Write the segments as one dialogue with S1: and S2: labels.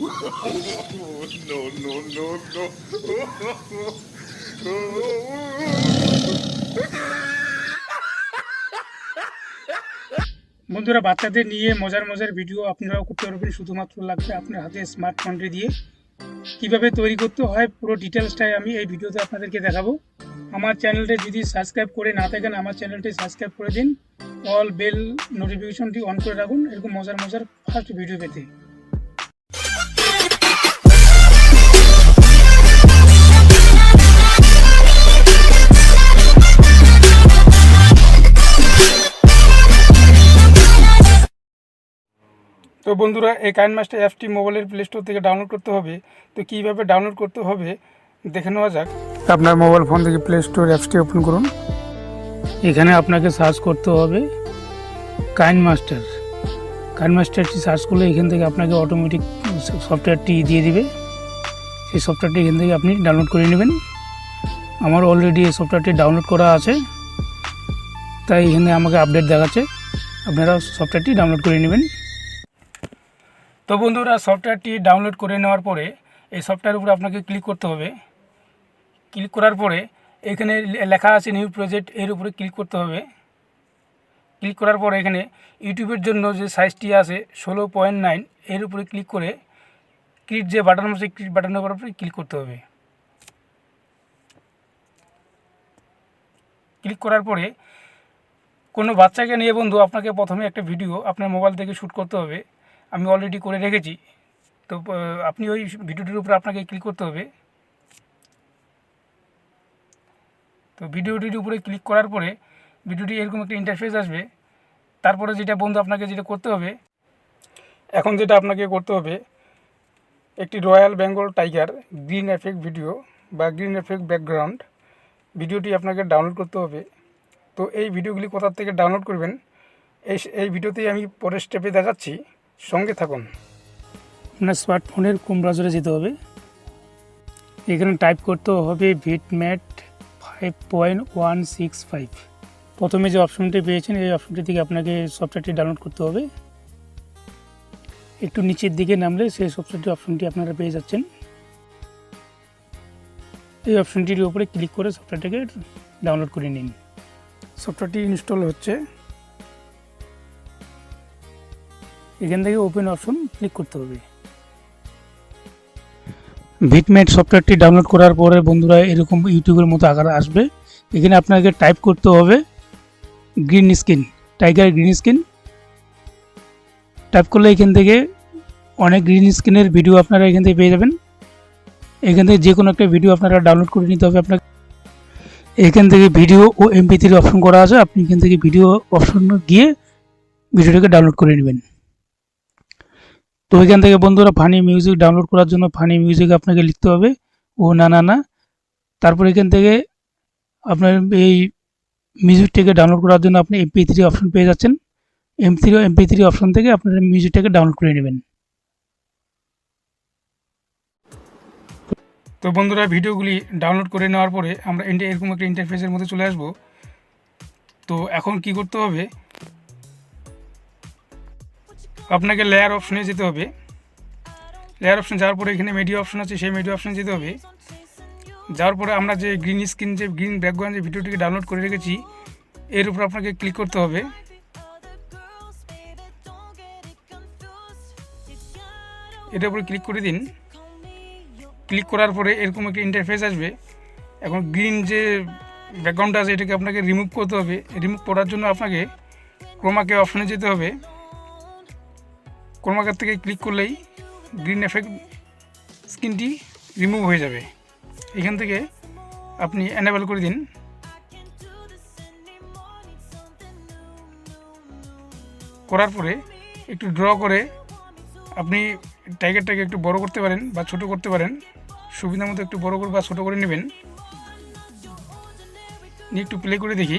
S1: No, no, no, no.
S2: বন্ধুরা, বাচ্চাদের নিয়ে মজার মজার ভিডিও আপনারাও করতে পারবেন। শুধুমাত্র লাগবে আপনার হাতে স্মার্টফোনটি দিয়ে। কিভাবে তৈরি করতে হয় পুরো ডিটেলসটাই আমি এই ভিডিওতে আপনাদেরকে দেখাবো। আমার চ্যানেলটি যদি সাবস্ক্রাইব করে না থাকেন, আমার চ্যানেলটি সাবস্ক্রাইব করে দিন। অল বেল নোটিফিকেশনটি অন করে রাখুন এরকম মজার মজার ফার্স্ট ভিডিও পেতে। তো বন্ধুরা, এই কাইনমাস্টার অ্যাপটি মোবাইলের প্লে স্টোর থেকে ডাউনলোড করতে হবে। তো কীভাবে ডাউনলোড করতে হবে দেখে নেওয়া যাক। আপনার মোবাইল ফোন থেকে প্লে স্টোর অ্যাপসটি ওপেন করুন। এখানে আপনাকে সার্চ করতে হবে কাইনমাস্টারটি সার্চ করলে এখান থেকে আপনাকে অটোমেটিক সফটওয়্যারটি দিয়ে দিবে। সেই সফটওয়্যারটি এখান থেকে আপনি ডাউনলোড করে নেবেন। আমার অলরেডি এই সফটওয়্যারটি ডাউনলোড করা আছে, তাই এখানে আমাকে আপডেট দেখাচ্ছে। আপনারা সফটওয়্যারটি ডাউনলোড করে নেবেন। তো বন্ধুরা, সফটওয়্যারটি ডাউনলোড করে নেওয়ার পরে এই সফটওয়্যারের উপরে আপনাকে ক্লিক করতে হবে। ক্লিক করার পরে এখানে লেখা আছে নিউ প্রজেক্ট, এর উপরে ক্লিক করতে হবে। ক্লিক করার পরে এখানে ইউটিউবের জন্য যে সাইজটি আছে 16.9, এর উপরে ক্লিক করে ক্রিয়েট যে বাটন আছে ক্রিয়েট বাটনের উপরে ক্লিক করতে হবে। ক্লিক করার পরে কোনো বাচ্চাকে নিয়ে বন্ধু আপনাকে প্রথমে একটা ভিডিও আপনার মোবাইল থেকে শ্যুট করতে হবে। আমি অলরেডি করে রেখেছি। তো আপনি ওই ভিডিওটির উপরে আপনাকে ক্লিক করতে হবে। তো ভিডিওটির উপরে ক্লিক করার পরে ভিডিওটি এরকম একটা ইন্টারফেস আসবে। তারপরে যেটা বন্ধু আপনাকে যেটা করতে হবে, এখন যেটা আপনাকে করতে হবে, একটি royal Bengal tiger green effect video বা গ্রিন এফেক্ট ব্যাকগ্রাউন্ড ভিডিওটি আপনাকে ডাউনলোড করতে হবে। তো এই ভিডিওগুলি কোথা থেকে ডাউনলোড করবেন এই ভিডিওতেই আমি পরের স্টেপে দেখাচ্ছি, সঙ্গে থাকুন। আপনার স্মার্টফোনের ক্রোম ব্রাউজারে যেতে হবে। এখানে টাইপ করতে হবে ভিটম্যাট 5.165। প্রথমে যে অপশনটি পেয়েছেন এই অপশনটি থেকে আপনাকে সফটওয়্যারটি ডাউনলোড করতে হবে। একটু নিচের দিকে নামলে সেই সফটওয়্যারটি অপশনটি আপনারা পেয়ে যাচ্ছেন। এই অপশনটির উপরে ক্লিক করে সফটওয়্যারটাকে ডাউনলোড করে নিন। সফটওয়্যারটি ইনস্টল হচ্ছে। এখান থেকে ওপেন অপশন ক্লিক করতে হবে। ভিটম্যাট সফটওয়্যারটি ডাউনলোড করার পরে বন্ধুরা এরকম ইউটিউবের মতো আকার আসবে। এখানে আপনাকে টাইপ করতে হবে green screen, tiger green screen. Type করলে এখান থেকে অনেক গ্রিন স্ক্রিনের ভিডিও আপনারা এখান থেকে পেয়ে যাবেন। এখান থেকে যে কোনো একটা ভিডিও আপনারা ডাউনলোড করে নিতে হবে আপনাকে। এখান থেকে ভিডিও ও MP3 অপশন করা আছে। আপনি এখান থেকে ভিডিও অপশন গিয়ে ভিডিওটাকে ডাউনলোড করে নেবেন। তো এখান থেকে বন্ধুরা ফানি মিউজিক ডাউনলোড করার জন্য ফানি মিউজিক আপনাকে লিখতে হবে ও না। তারপর এখান থেকে আপনার এই মিউজিকটাকে ডাউনলোড করার জন্য আপনি MP3 অপশন পেয়ে যাচ্ছেন। MP3 অপশন থেকে আপনারা মিউজিকটাকে ডাউনলোড করে নেবেন। তো বন্ধুরা, ভিডিওগুলি ডাউনলোড করে নেওয়ার পরে আমরা এরকম একটা ইন্টারফেসের মধ্যে চলে আসব। তো এখন কি করতে হবে, আপনাকে লেয়ার অপশনে যেতে হবে। লেয়ার অপশন যাওয়ার পরে এখানে মিডিয়া অপশন আছে, সেই মিডিয়া অপশনে যেতে হবে। যাওয়ার পরে আমরা যে গ্রিন স্ক্রিন যে গ্রিন ব্যাকগ্রাউন্ড যে ভিডিওটিকে ডাউনলোড করে রেখেছি এর উপর আপনাকে ক্লিক করতে হবে। এটার উপরে ক্লিক করে দিন। ক্লিক করার পরে এরকম একটা ইন্টারফেস আসবে। এখন গ্রিন যে ব্যাকগ্রাউন্ডটা আছে এটাকে আপনাকে রিমুভ করতে হবে। রিমুভ করার জন্য আপনাকে ক্রোমাকে অপশনে যেতে হবে। ক্রোমাকার থেকে ক্লিক করলেই গ্রিন এফেক্ট স্ক্রিনটি রিমুভ হয়ে যাবে। এখান থেকে আপনি এনেবল করে দিন। করার পরে একটু ড্র করে আপনি টাইগারটাকে একটু বড় করতে পারেন বা ছোট করতে পারেন। সুবিধা মতো একটু বড় করে বা ছোট করে নেবেন। নিয়ে একটু প্লে করে দেখি।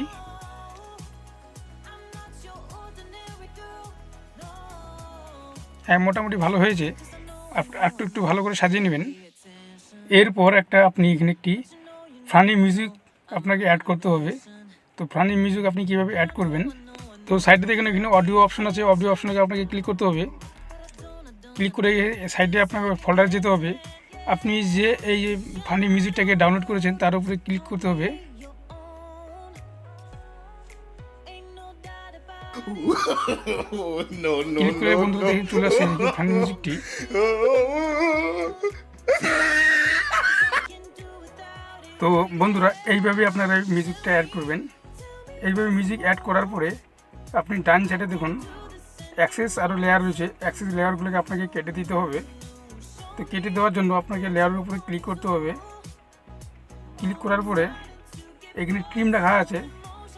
S2: হ্যাঁ, মোটামুটি ভালো হয়েছে। একটু ভালো করে সাজিয়ে নেবেন। এরপর আপনি এখানে একটি ফানি মিউজিক আপনাকে অ্যাড করতে হবে। তো ফানি মিউজিক আপনি কীভাবে অ্যাড করবেন, তো সাইডে দেখেন এখানে অডিও অপশন আছে। অডিও অপশনে আপনাকে ক্লিক করতে হবে। ক্লিক করে সাইডে আপনার ফোল্ডার যেতে হবে। আপনি যে এই ফানি মিউজিকটাকে ডাউনলোড করেছেন তার উপরে ক্লিক করতে হবে। ক্লিক করে বন্ধুরা দেখে চলে আসছে ফানি মিউজিকটি। তো বন্ধুরা এইভাবে আপনারা মিউজিকটা অ্যাড করবেন। এইভাবে মিউজিক অ্যাড করার পরে আপনি ডান সাইডে দেখুন অ্যাক্সেস আরও লেয়ার রয়েছে, অ্যাক্সেস লেয়ারগুলোকে আপনাকে কেটে দিতে হবে। তো কেটে দেওয়ার জন্য আপনাকে লেয়ারের উপরে ক্লিক করতে হবে। ক্লিক করার পরে এখানে ট্রিম লেখা আছে,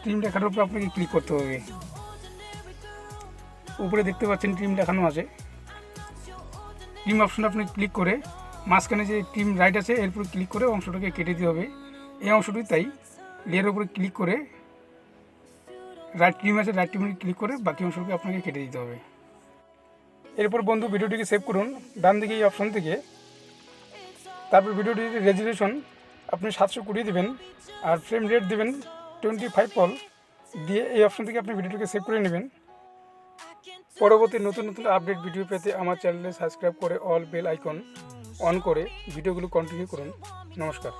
S2: ট্রিম লেখার উপরে আপনাকে ক্লিক করতে হবে। উপরে দেখতে পাচ্ছেন ট্রিম দেখানো আছে। ট্রিম অপশনে আপনি ক্লিক করে মাঝখানে যে ট্রিম রাইট আছে এর উপরে ক্লিক করে অংশটাকে কেটে দিতে হবে। এই অংশটি তাই লেয়ারের উপরে ক্লিক করে রাইট ট্রিম আছে, রাইট ট্রিমে ক্লিক করে বাকি অংশটাকে আপনাকে কেটে দিতে হবে। এরপর বন্ধু ভিডিওটিকে সেভ করুন ডান দিকে এই অপশন থেকে। তারপর ভিডিওটির রেজুলেশন আপনি 720 দেবেন আর ফ্রেম রেট দেবেন 25 পল দিয়ে এই অপশন থেকে আপনি ভিডিওটিকে সেভ করে নেবেন। পরবর্তী নতুন নতুন আপডেট ভিডিও পেতে আমার চ্যানেলে সাবস্ক্রাইব করে অল বেল আইকন অন করে ভিডিওগুলো কন্টিনিউ করুন। নমস্কার।